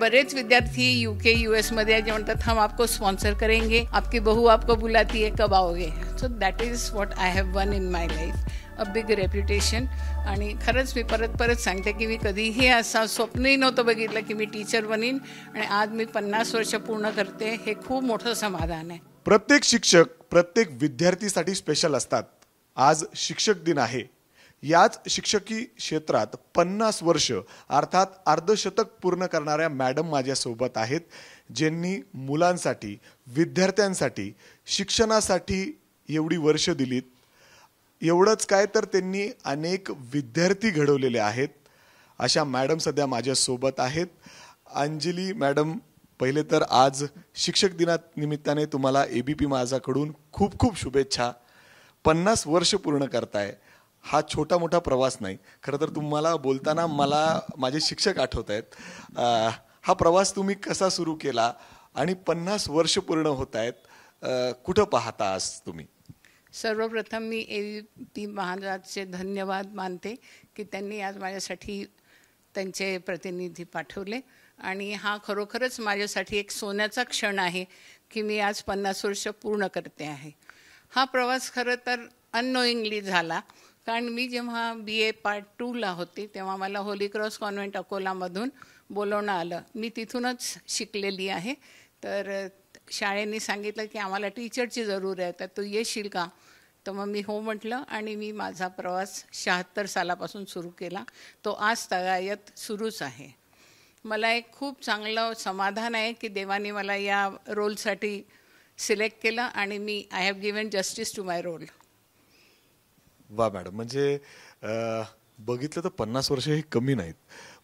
बरेच विद्यार्थी UK US मध्ये जे म्हणतात हम आपको स्पॉन्सर करेंगे, आपकी बहू आपको बुलाती है, कब आओगे. So that is what I have one in my life, a big reputation. आणि खरंच मी परत सांगते की मी कधीही असं स्वप्नही नव्हतं बघितलं की मी टीचर बनीन आणि आज मी 50 वर्ष पूर्ण करते. हे खूप मोठं समाधान आहे. प्रत्येक शिक्षक प्रत्येक विद्यार्थीसाठी स्पेशल असतात. आज शिक्षक दिन आहे. याच शिक्षकी क्षेत्रात 50 वर्ष अर्थात अर्धशतक पूर्ण करणाऱ्या मॅडम माझ्यासोबत आहेत, ज्यांनी मुलांसाठी विद्यार्थ्यांसाठी शिक्षणासाठी एवढी वर्ष दिलीत. एवढंच काय तर त्यांनी अनेक विद्यार्थी घडवलेले आहेत. अशा मॅडम सध्या माझ्यासोबत आहेत. अंजली मॅडम, पहिले तर आज शिक्षक दिनानिमित्ताने तुम्हाला ABP माझाकडून खूप खूप शुभेच्छा. 50 वर्ष पूर्ण करताय. हा छोटा मोठा प्रवास नाही. खरं तर तुम्हाला बोलताना मला माझे शिक्षक आठवत आहेत. हा प्रवास तुम्ही कसा सुरू केला आणि 50 वर्ष पूर्ण होत आहेत, कुठं पाहता आज तुम्ही? सर्वप्रथम मी ABP महाराजचे धन्यवाद मानते की त्यांनी आज माझ्यासाठी त्यांचे प्रतिनिधी पाठवले आणि हा खरोखरच माझ्यासाठी एक सोन्याचा क्षण आहे की मी आज 50 वर्ष पूर्ण करते आहे. हा प्रवास खरं तर अननोईंगली झाला, कारण मी जेव्हा BA पार्ट 2ला होते तेव्हा मला होली क्रॉस कॉन्व्हेंट अकोलामधून बोलवणं आलं. मी तिथूनच शिकलेली आहे. तर शाळेने सांगितलं की आम्हाला टीचरची जरूर आहे, तर तू येशील का? तर मग मी हो म्हटलं आणि मी माझा प्रवास 76 सालापासून सुरू केला. तो आज तगायत सुरूच आहे. मला एक खूप चांगलं समाधान आहे की देवाने मला या रोलसाठी सिलेक्ट केलं आणि मी I have given justice to my role. वा मॅडम, म्हणजे बघितलं तर 50 वर्ष हे कमी नाहीत.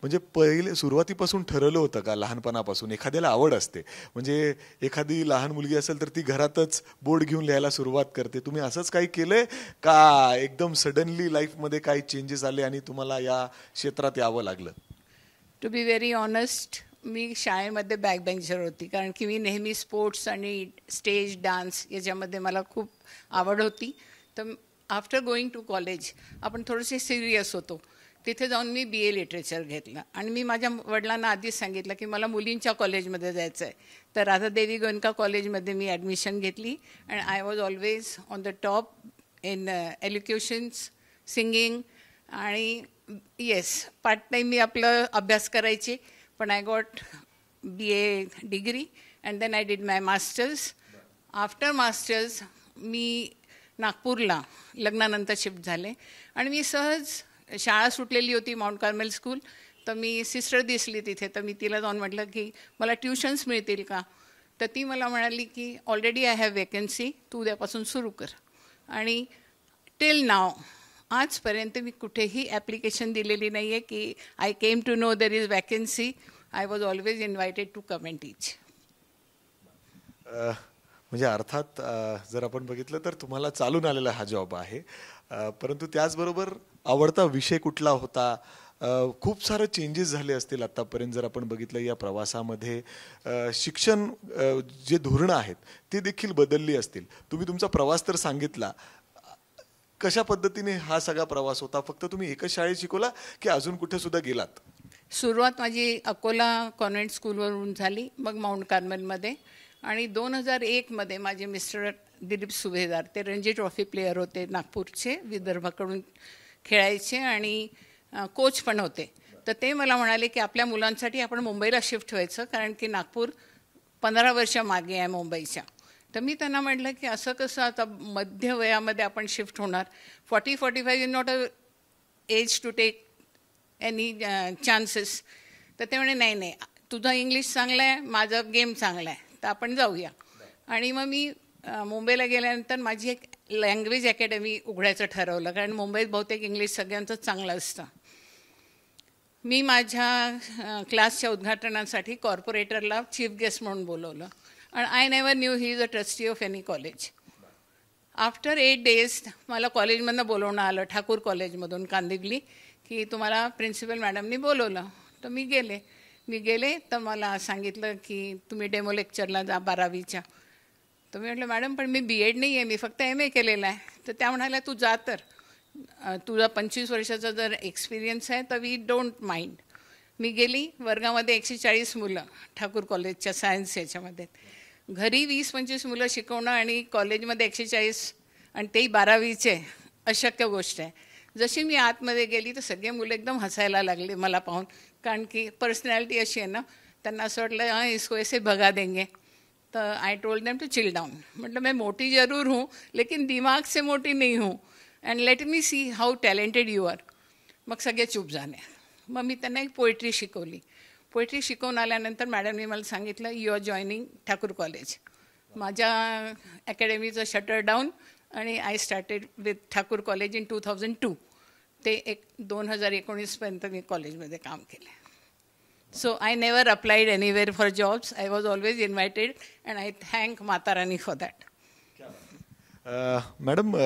म्हणजे पहिले सुरुवातीपासून ठरवलं होतं का? लहानपणापासून एखाद्याला आवड असते, म्हणजे एखादी लहान मुलगी असेल तर ती घरातच बोर्ड घेऊन लिहायला सुरुवात करते. तुम्ही असंच काही केलंय का एकदम सडनली लाईफमध्ये काही चेंजेस आले आणि तुम्हाला या क्षेत्रात यावं लागलं? टू बी व्हेरी ऑनेस्ट, मी शाळेमध्ये बॅक बेंचर होती, कारण की मी नेहमी स्पोर्ट्स आणि स्टेज डान्स याच्यामध्ये मला खूप आवड होती. तर आफ्टर गोईंग टू कॉलेज आपण थोडेसे सिरियस होतो. तिथे जाऊन मी BA लिटरेचर घेतलं आणि मी माझ्या वडिलांना आधीच सांगितलं की मला मुलींच्या कॉलेजमध्ये जायचं आहे. तर राधादेवी गोयनका कॉलेजमध्ये मी ॲडमिशन घेतली आणि I was always on the top in elocutions, singing आणि येस पार्ट टाईम मी आपलं अभ्यास करायचे. पण I got BA degree and then I did my masters. After masters मी नागपूरला लग्नानंतर शिफ्ट झाले आणि मी सहज शाळा सुटलेली होती माउंट कार्मेल स्कूल. तर मी सिस्टर दिसली तिथे, तर मी तिला जाऊन म्हटलं की मला ट्युशन्स मिळतील का? तर ती मला म्हणाली की ऑलरेडी आय हॅव वेकन्सी, तू उद्यापासून सुरू कर. आणि टिल नाव आजपर्यंत मी कुठेही ॲप्लिकेशन दिलेली नाही आहे की I came to know there is vacancy. I was always invited to come and teach. म्हणजे अर्थात जर आपण बघितलं तर तुम्हाला चालून आलेला हा जॉब आहे, परंतु त्याचबरोबर आवडता विषय कुठला होता? खूप सारे चेंजेस झाले असतील आत्तापर्यंत जर आपण बघितलं या प्रवासामध्ये. शिक्षण जे धोरणं आहेत ते देखील बदलली असतील. तुम्ही तुमचा प्रवास तर सांगितला, कशा पद्धतीने हा सगळा प्रवास होता? फक्त तुम्ही एकच शाळेत शिकवला की अजून कुठे सुद्धा गेलात? सुरुवात माझी अकोला कॉन्व्हेंट स्कूलवरून झाली, मग माउंट कार्मेलमध्ये. आणि 2001मध्ये माझे मिस्टर दिलीप सुभेदार, ते रणजी ट्रॉफी प्लेयर होते नागपूरचे, विदर्भाकडून खेळायचे आणि कोच पण होते. तर ते मला म्हणाले की आपल्या मुलांसाठी आपण मुंबईला शिफ्ट व्हायचं, कारण की नागपूर 15 वर्ष मागे आहे मुंबईच्या. तर मी त्यांना म्हटलं की असं कसं, आता मध्य वयामध्ये आपण शिफ्ट होणार? 40-45 is not a age to take any chances. तर ते म्हणे नाही, तुझं इंग्लिश चांगलं आहे, माझं गेम चांगला आहे, तर आपण जाऊया. आणि मग मी मुंबईला गेल्यानंतर माझी एक लँग्वेज अकॅडमी उघडायचं ठरवलं, कारण मुंबईत बहुतेक इंग्लिश सगळ्यांचंच चांगलं असतं. मी माझ्या क्लासच्या उद्घाटनासाठी कॉर्पोरेटरला चीफ गेस्ट म्हणून बोलवलं आणि I never knew he is a trustee of any college. After 8 days मला कॉलेजमधनं बोलवणं आलं, ठाकूर कॉलेजमधून कांदिवली, की तुम्हाला प्रिन्सिपल मॅडमनी बोलवलं. तर मी गेले तर मला सांगितलं की तुम्ही डेमो लेक्चरला जा 12वीच्या. तर मी म्हटलं मॅडम पण मी BEd नाही आहे, मी फक्त MA केलेलं आहे. तर त्या म्हणाल्या तू जा, तर तुझा 25 वर्षाचा जर एक्सपिरियन्स आहे तर वी डोंट माइंड. मी गेली, वर्गामध्ये 140 मुलं ठाकूर कॉलेजच्या सायन्स याच्यामध्ये. घरी 20-25 मुलं शिकवणं आणि कॉलेजमध्ये 140 आणि तेही 12वीचे अशक्य गोष्ट आहे. जशी मी आतमध्ये गेली तर सगळे मुलं एकदम हसायला लागले मला पाहून, कारण की पर्सनॅलिटी अशी आहे ना, त्यांना असं वाटलं हां इसको ऐसे भगा देंगे. तर I told them to chill down. म्हटलं मैं मोटी जरूर हूँ लेकिन दिमाग से मोटी नहीं हूँ and let me see how talented you are. मग सगळे चूप झाले. मग मी त्यांना एक पोएट्री शिकवली. पोएट्री शिकवून आल्यानंतर मॅडमने मला सांगितलं you are joining Thakur college. माझ्या अकॅडमीचं शटर डाऊन आणि I started with Thakur college in 2002. ते 2019पर्यंत मी कॉलेजमध्ये काम केले. So I never applied anywhere for jobs. I was always invited and I thank Mata Rani for that. Madam,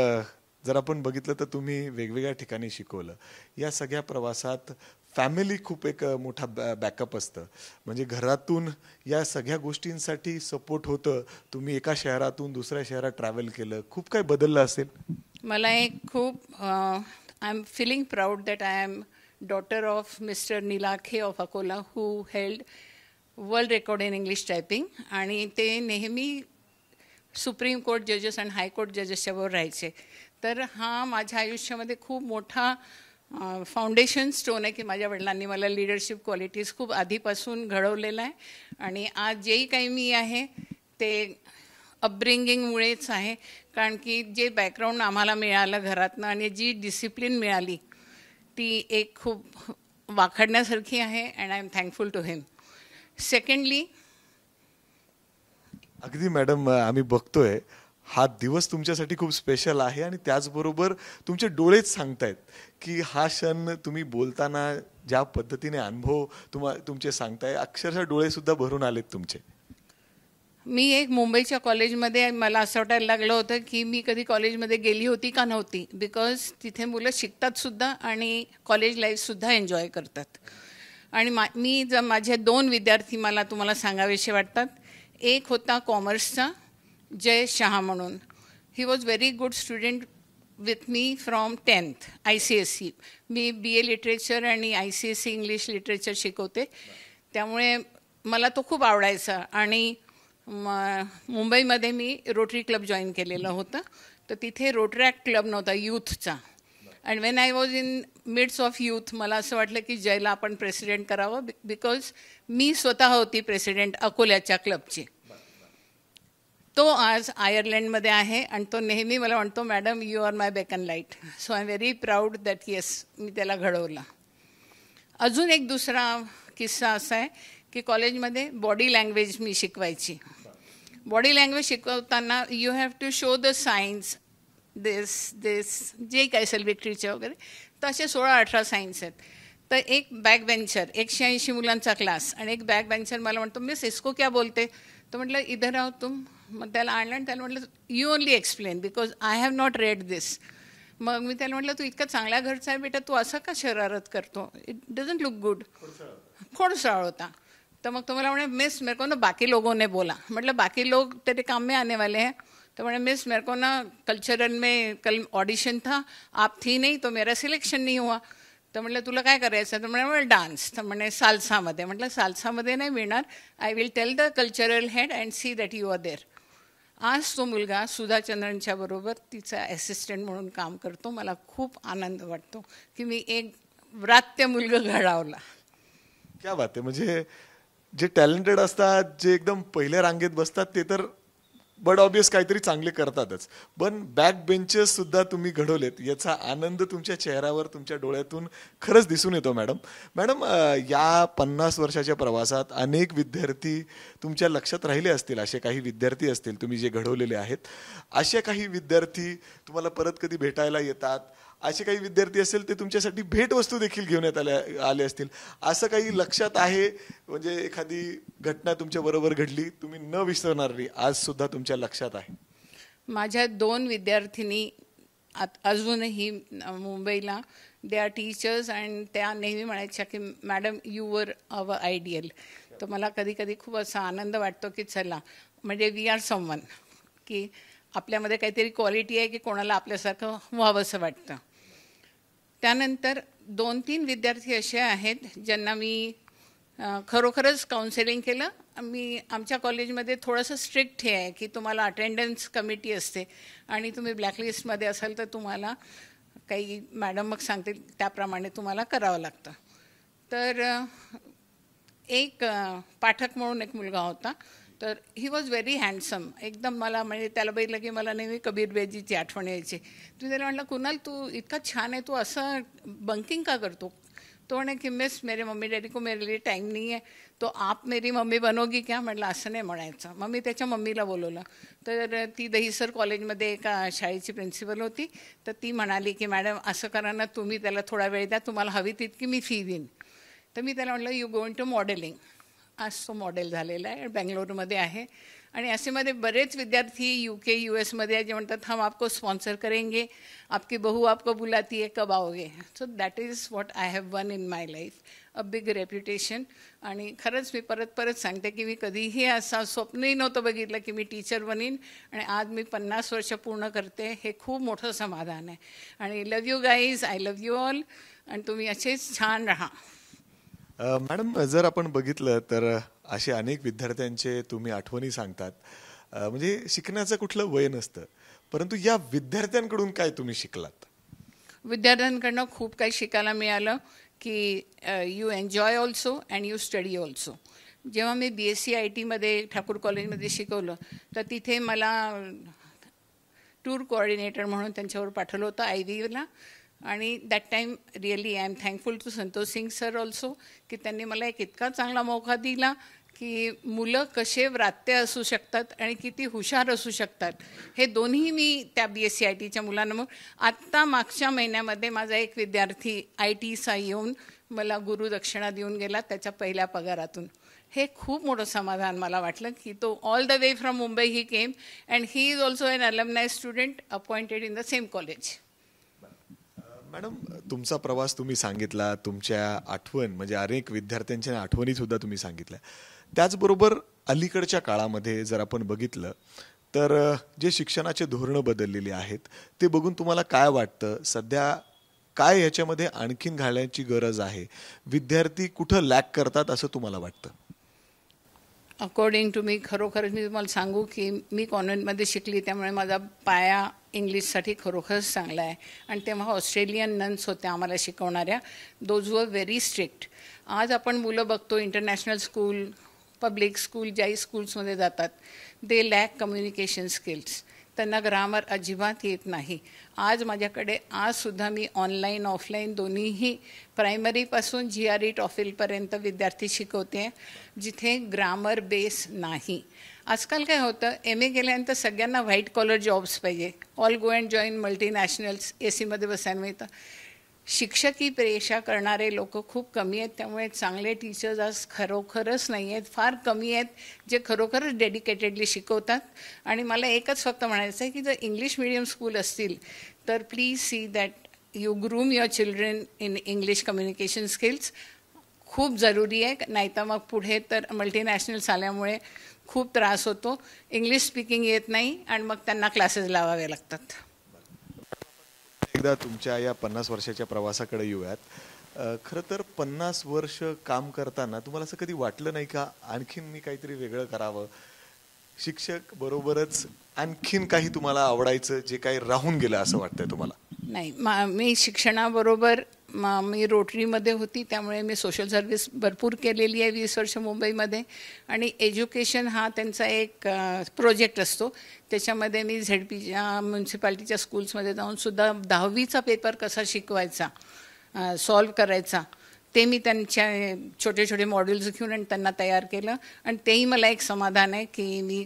जर आपण बघितलं तर तुम्ही वेगवेगळ्या ठिकाणी शिकवलं. या सगळ्या प्रवासात फॅमिली खूप एक मोठा बॅकअप असतं. म्हणजे घरातून या सगळ्या गोष्टींसाठी सपोर्ट होतं. तुम्ही एका शहरातून दुसऱ्या शहरात ट्रॅव्हल केलं, खूप काही बदललं असेल. मला एक खूप I am feeling proud that I am daughter of mister Nilakhe of Akola who held world record in English typing. आणि ते नेहमी सुप्रीम कोर्ट जजेस आणि हायकोर्ट जजेसच्या बरोबर राहायचे. तर हा माझ्या आयुष्यामध्ये खूप मोठा फाउंडेशन स्टोन आहे की माझ्या वडिलांनी मला लिडरशिप क्वालिटीज खूप आधीपासून घडवलेलं आहे. आणि आज जेही काही मी आहे ते अपब्रिंगिंगमुळेच आहे. कारण की जे बॅकग्राऊंड आम्हाला मिळालं घरातनं आणि जी डिसिप्लिन मिळाली ती एक खूप वाखाणण्यासारखी आहे and I am thankful to him. Secondly, अगदी मॅडम, आम्ही बघतोय हा दिवस तुमच्यासाठी खूप स्पेशल आहे आणि त्याचबरोबर तुमचे डोळेच सांगतायत की हा क्षण तुम्ही बोलताना ज्या पद्धतीने अनुभव तुमचे सांगताय, अक्षरशः डोळे सुद्धा भरून आलेत तुमचे. मी एक मुंबईच्या कॉलेजमध्ये मला असं वाटायला लागलं होतं की मी कधी कॉलेजमध्ये गेली होती का नव्हती. बिकॉज तिथे मुलं शिकतात सुद्धा आणि कॉलेज लाईफसुद्धा एन्जॉय करतात. आणि माझे 2 विद्यार्थी मला तुम्हाला सांगावेसे वाटतात. एक होता कॉमर्सचा जय शहा म्हणून. He was very good student with me from 10th ICSE. Me BA literature आणि ICSE इंग्लिश लिटरेचर शिकवते, त्यामुळे मला तो खूप आवडायचा. आणि मुंबईमध्ये मी रोटरी क्लब जॉईन केलेलं होतं. तर तिथे रोटरॅक्ट क्लब नव्हता यूथचा. And when I was in mids of youth मला असं वाटलं की जयला आपण प्रेसिडेंट करावं. बिकॉज मी स्वतः होती प्रेसिडेंट अकोल्याच्या क्लबची. तो आज आयर्लंडमध्ये आहे आणि तो नेहमी मला म्हणतो madam you are my beacon light. So I am very proud that yes मी त्याला घडवलं. अजून एक दुसरा किस्सा असा आहे की कॉलेजमध्ये बॉडी लँग्वेज मी शिकवायची. बॉडी लँग्वेज शिकवताना you have to show the science this जे काही सेलिब्रिटीचे वगैरे, तर असे 16-18 सायन्स आहेत. तर एक बॅक बेंचर 180 मुलांचा क्लास आणि एक बॅक बेंचर मला म्हणतो मिस इसको क्या बोलते. तर म्हटलं इधर आहो तुम. मग त्याला आणलं आणि त्याला म्हटलं you only explain because I have not read this. मग मी त्याला म्हटलं तू इतका चांगल्या घरचा आहे बेटा, तू असं का शरारत करतो, इट डझंट लुक गुड. खोडसाळ होता. तर मग तो मला म्हणे मिस मेरे को ना बाकी लोगों ने बोला. म्हटलं बाकी लोग तेरे काम में आने वाले हैं. तो मैंने मिस मेरे को ना कल्चरल में कल ऑडिशन था, आप थी नहीं तो मेरा सिलेक्शन नहीं हुआ. तर म्हटलं तुला काय करायचं. तर म्हणे डान्स. तर म्हणे साल्सामध्ये. म्हटलं साल्सामध्ये नाही मिळणार, I will tell the cultural head and see that you are there. आज तो मुलगा सुधा चंद्रनच्या बरोबर तिचा असिस्टंट म्हणून काम करतो. मला खूप आनंद वाटतो की मी एक व्रात्य मुलगा घडवला. क्या बात आहे. म्हणजे जे टॅलेंटेड असतात, जे एकदम पहिल्या रांगेत बसतात ते तर बट ऑब्वियस काहीतरी चांगले करतातच, पण बॅक बेंचेस सुद्धा तुम्ही घडवलेत याचा आनंद तुमच्या चेहऱ्यावर, तुमच्या डोळ्यातून खरंच दिसून येतो. मॅडम, या 50 वर्षाच्या प्रवासात अनेक विद्यार्थी तुमच्या लक्षात राहिले असतील, असे काही विद्यार्थी असतील तुम्ही जे घडवलेले आहेत. असे काही विद्यार्थी तुम्हाला परत कधी भेटायला येतात, असे काही विद्यार्थी असेल ते तुमच्यासाठी भेटवस्तू देखील घेऊन आले असतील, असं काही लक्षात आहे. म्हणजे एखादी घटना तुमच्या बरोबर घडली, तुम्ही न विसरणारी, आज सुद्धा तुमच्या लक्षात आहे. माझ्या 2 विद्यार्थिनी अजूनही मुंबईला दे आर टीचर्स अँड त्या नेहमी म्हणायच्या की madam you were our ideal. तर मला कधी कधी खूप असा आनंद वाटतो की चला म्हणजे वी आर समवन, की आपल्यामध्ये काहीतरी क्वालिटी आहे की कोणाला आपल्यासारखं व्हावंसं वाटतं. त्यानंतर 2-3 विद्यार्थी असे आहेत ज्यांना मी खरोखरच काउन्सिलिंग केलं. आमच्या कॉलेजमध्ये थोडंसं स्ट्रिक्ट हे आहे की तुम्हाला अटेंडन्स कमिटी असते आणि तुम्ही ब्लॅकलिस्टमध्ये असाल तर तुम्हाला काही मॅडम मग सांगतील त्याप्रमाणे तुम्हाला करावं लागतं. तर एक पाठक म्हणून एक मुलगा होता, तर ही वॉज व्हेरी हँडसम एकदम. मला म्हणजे त्याला बघितलं की मला नेहमी कबीर बेजीची आठवण यायची. तुम्ही त्याला म्हटलं, कुणाल तू इतका छान आहे, तू असं बंकिंग का करतो? तो म्हणे की मिस मेरे मम्मी डैडी को मेरे लिए टाइम नहीं है, तो आप मेरी मम्मी बनोगी क्या? म्हटलं असं नाही म्हणायचं. मग मी त्याच्या मम्मीला बोलवलं. तर ती दहिसर कॉलेजमध्ये एका शाळेची प्रिन्सिपल होती. तर ती म्हणाली की मॅडम असं करा ना, तुम्ही त्याला थोडा वेळ द्या, तुम्हाला हवी तितकी मी फी देईन. तर मी त्याला म्हटलं यू गोइंग टू मॉडेलिंग. आज तो मॉडेल झालेला आहे, बेंगलोरमध्ये आहे. आणि असे मध्ये बरेच विद्यार्थी UK US आहे जे म्हणतात हम आपको स्पॉन्सर करेंगे, आपकी बहू आपको बुलाती है, कब आओगे? So that is what I have one in my life, a big reputation. आणि खरंच मी परत सांगते की मी कधीही असं स्वप्नही नव्हतं बघितलं की मी टीचर बनीन आणि आज मी 50 वर्ष पूर्ण करते. हे खूप मोठं समाधान आहे. आणि love you guys, I love you all. आणि तुम्ही असेच छान राहा. मॅडम, जर आपण बघितलं तर असे अनेक विद्यार्थ्यांचे तुम्ही आठवणी सांगतात. म्हणजे शिकण्याचं कुठलं वय नसतं, परंतु या विद्यार्थ्यांकडून काय तुम्ही शिकलात? विद्यार्थ्यांकडनं खूप काही शिकायला मिळालं की you enjoy also and you study also. जेव्हा मी BSc IT ठाकूर कॉलेजमध्ये शिकवलं तर तिथे मला टूर कोऑर्डिनेटर म्हणून त्यांच्यावर पाठवलं होतं IVला. आणि that time really I am thankful to Santosh Singh sir also की त्यांनी मला एक इतका चांगला मौका दिला की मुलं कसे व्रात्य असू शकतात आणि किती हुशार असू शकतात हे दोन्ही मी त्या BSc ITच्या मुलांना. मग आत्ता मागच्या महिन्यामध्ये माझा एक विद्यार्थी ITचा येऊन मला गुरुदक्षिणा देऊन गेला त्याच्या पहिल्या पगारातून. हे खूप मोठं समाधान मला वाटलं की तो all the way from Mumbai he came and he is also an alumni student appointed in the same college. Madam, तुमचा प्रवास तुम्ही सांगितला, तुमच्या आठवण म्हणजे अनेक विद्यार्थ्यांच्या आठवणी सुद्धा तुम्ही सांगितल्या. त्याचबरोबर अलीकडच्या काळामध्ये जर आपण बघितलं तर जे शिक्षणाचे धोरणं बदललेली आहेत ते बघून तुम्हाला काय वाटतं? सध्या काय याच्यामध्ये आणखीन घालण्याची गरज आहे? विद्यार्थी कुठं लॅक करतात असं तुम्हाला वाटतं? अकॉर्डिंग टू मी खरोखरच मी तुम्हाला सांगू की मी कॉन्व्हेंटमध्ये शिकली, त्यामुळे माझा पाया इंग्लिशसाठी खरोखरच चांगला आहे. आणि तेव्हा ऑस्ट्रेलियन नन्स होत्या आम्हाला शिकवणाऱ्या. Those were very strict. आज आपण मुलं बघतो इंटरनॅशनल स्कूल, पब्लिक स्कूल, ज्याही स्कूल्समध्ये जातात, दे लॅक कम्युनिकेशन स्किल्स. त्यांना ग्रामर अजिबात येत नाही. आज माझ्याकडे आजसुद्धा मी ऑनलाईन ऑफलाईन दोन्हीही प्रायमरीपासून GRE TOEFLपर्यंत विद्यार्थी शिकवते जिथे ग्रामर बेस नाही. आजकाल काय होतं, MA केल्यानंतर सगळ्यांना व्हाईट कॉलर जॉब्स पाहिजे, all go and join multinationals, AC बसायला मिळतं. शिक्षकी पेशा करणारे लोक खूप कमी आहेत. त्यामुळे चांगले टीचर्स आज खरोखरच नाही आहेत, फार कमी आहेत जे खरोखरच डेडिकेटेडली शिकवतात. आणि मला एकच फक्त म्हणायचं आहे की जर इंग्लिश मीडियम स्कूल असतील तर please see that you groom your children in English communication skills. खूप जरुरी आहे, नाहीतर मग पुढे तर मल्टीनॅशनल्स आल्यामुळे खूप त्रास होतो. इंग्लिश स्पीकिंग येत नाही आणि मग त्यांना क्लासेस लावावे लागतात. एकदा तुमच्या या 50 वर्षाच्या प्रवासाकडे येऊयात. खरं तर 50 वर्ष काम करताना तुम्हाला असं कधी वाटलं नाही का आणखीन मी काहीतरी वेगळं करावं? शिक्षक बरोबरच आणखीन काही तुम्हाला आवडायचं जे काही राहून गेलं असं वाटतंय तुम्हाला? नाही, मी शिक्षणाबरोबर मी रोटरीमध्ये होती, त्यामुळे मी सोशल सर्व्हिस भरपूर केलेली आहे 20 वर्ष मुंबईमध्ये. आणि एज्युकेशन हा त्यांचा एक प्रोजेक्ट असतो. त्याच्यामध्ये मी ZPच्या म्युन्सिपाल्टीच्या स्कूल्समध्ये जाऊनसुद्धा 10वीचा पेपर कसा शिकवायचा, सॉल्व करायचा, ते मी त्यांच्या छोटे छोटे मॉड्यूल्स घेऊन आणि त्यांना तयार केलं. आणि तेही मला एक समाधान आहे की मी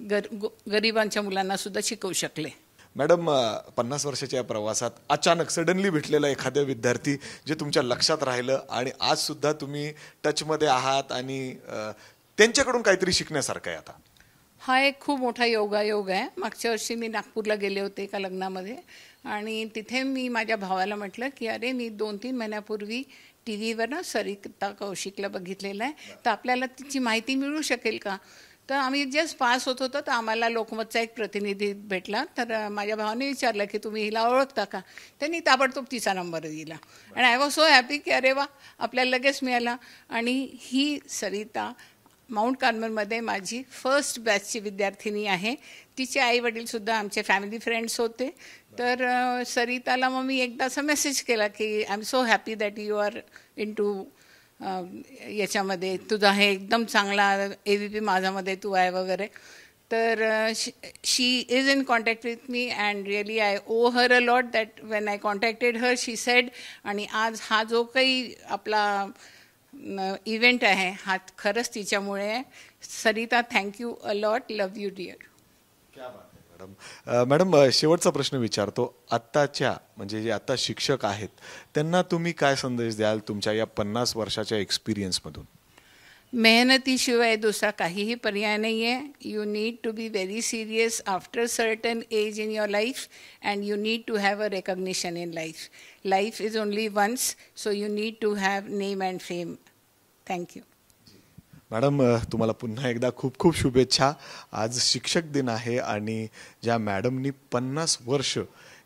गरिबांच्या मुलांनासुद्धा शिकवू शकले. मॅडम, 50 वर्षाच्या या प्रवासात अचानक सडनली भेटलेला एखाद्या विद्यार्थी जे तुमच्या लक्षात राहिलं आणि आज सुद्धा तुम्ही टचमध्ये आहात आणि त्यांच्याकडून काहीतरी शिकण्यासारखं आहे आता? हा एक खूप मोठा योगायोग आहे. मागच्या वर्षी मी नागपूरला गेले होते एका लग्नामध्ये आणि तिथे मी माझ्या भावाला म्हटलं की अरे मी 2-3 महिन्यापूर्वी TV वर ना सरिता कौशिकला बघितलेलं आहे, तर आपल्याला तिची माहिती मिळू शकेल का? तर आम्ही जस्ट पास होत होतो तर आम्हाला लोकमतचा एक प्रतिनिधी भेटला. तर माझ्या भावाने विचारलं की तुम्ही हिला ओळखता का. त्यांनी ताबडतोब तिचा नंबर दिला आणि आय वॉज सो हॅपी की अरे वा आपल्याला लगेच मिळाला. आणि ही सरिता माउंट कार्मेलमध्ये माझी फर्स्ट बॅचची विद्यार्थिनी आहे. तिचे आईवडीलसुद्धा आमचे फॅमिली फ्रेंड्स होते. तर सरिताला मग मी एकदा असा मेसेज केला की I am so happy that you are into याच्यामध्ये तुझा हे एकदम चांगला AVP माझामध्ये तू आहे वगैरे. तर she is in contact with me and really I owe her a lot that when I contacted her she said. आणि आज हा जो काही आपला इव्हेंट आहे हा खरंच तिच्यामुळे आहे. Sarita thank you a lot. Love you dear. Madam शेवटचा प्रश्न विचारतो. आत्ताच्या म्हणजे जे आता शिक्षक आहेत त्यांना तुम्ही काय संदेश द्याल तुमच्या या 50 वर्षाच्या एक्सपिरियन्समधून? मेहनतीशिवाय दुसरा काहीही पर्याय नाही आहे. You need to be very serious after certain age in your life and you need to have a recognition in life. Life is only once so you need to have name and fame. Thank you. Madam तुम्हाला पुन्हा एकदा खूप खूप शुभेच्छा. आज शिक्षक दिन आहे आणि ज्या मॅडमनी 50 वर्ष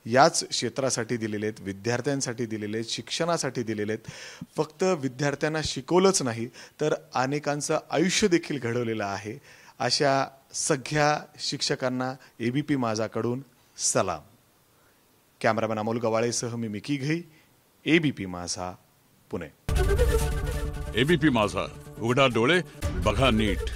याच क्षेत्रासाठी दिलेले आहेत, विद्यार्थ्यांसाठी दिलेले आहेत, शिक्षणासाठी दिलेले आहेत. फक्त विद्यार्थ्यांना शिकवलंच नाही तर अनेकांचं आयुष्य देखील घडवलेलं आहे. अशा सगळ्या शिक्षकांना ABP माझाकडून सलाम. कॅमेरामॅन अमोल गवाळेसह मी मिकी घई, ABP माझा, पुणे. ABP माझा, उघडा डोळे बघा नीट.